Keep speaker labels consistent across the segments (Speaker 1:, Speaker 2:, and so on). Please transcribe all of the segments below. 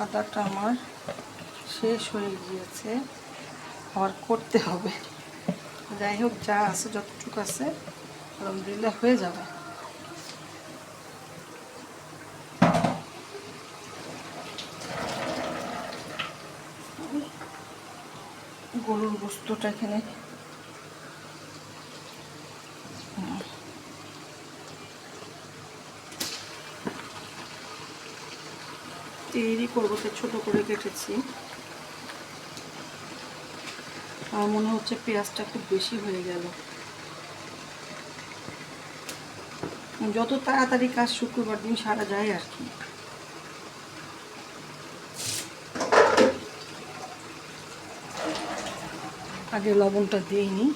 Speaker 1: আদাটা আমার শেষ হয়ে গিয়েছে, আবার করতে হবে। যাই হোক, যা আছে যতটুকু আছে আলহামদুলিল্লাহ হয়ে যাবে। গরুর গোস্তটা এখানে তৈরি করবো, তো ছোটো করে কেটেছি। আমার মনে হচ্ছে পেঁয়াজটা খুব বেশি হয়ে গেল। যত তাড়াতাড়ি কাজ শুক্রবার দিন সারা যায় আর কি। আগে লবণটা দিইনি,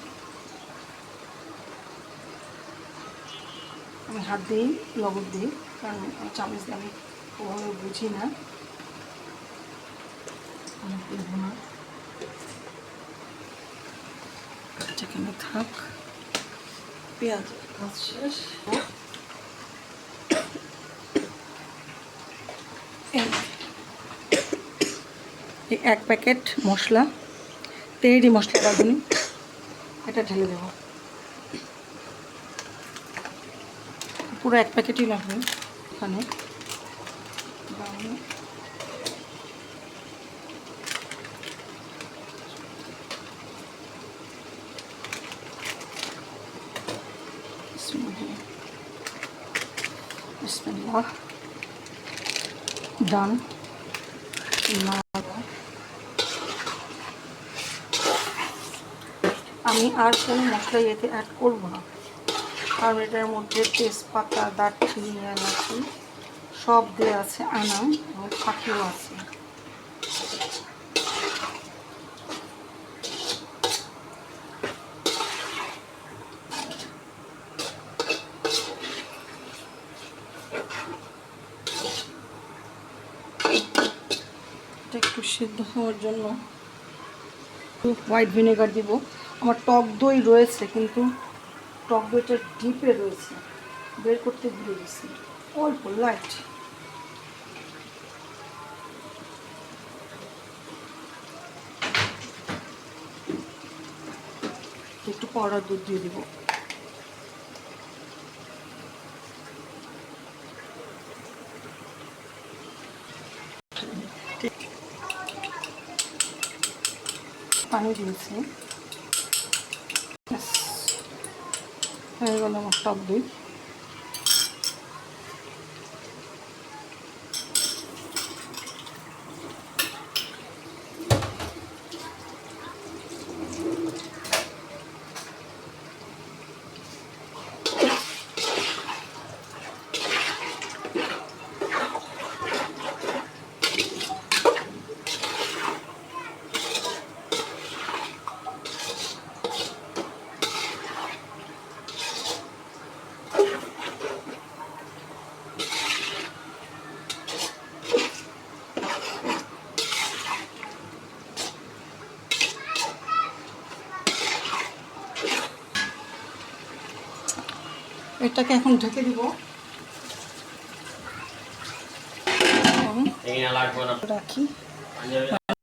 Speaker 1: আমি হাত দিই লবণ দিই, কারণ চামচ দিয়ে আমি ওভাবে বুঝি না। এখানে থাক, পেঁয়াজ কাজ শেষ। এই 1 প্যাকেট মশলা, তেহেরি মশলা বাগুনি, এটা ঢেলে দেবো। পুরো 1 প্যাকেটই লাগবে এখানে। বিসমিল্লাহ, ডান। আমি আর কোনো মশলা এতে অ্যাড করবো না, কারণ এটার মধ্যে তেজপাতা, দারচিনি, এলাচি সব দেওয়া আছে, আনাম এবং ফাঁকিও আছে। এটা একটু সিদ্ধ হওয়ার জন্য হোয়াইট ভিনেগার দিব। আমার টক দই রয়েছে, কিন্তু টক দইটা ডিপে রয়েছে, বের করতে ভুলে গেছি। অল্প লাইট একটু পাউডার দুধ দিয়ে দিব। পানি দিয়েছি, হয়ে গেল আমার টক দই। এটাকে এখন ঢেকে দিব, রাখি।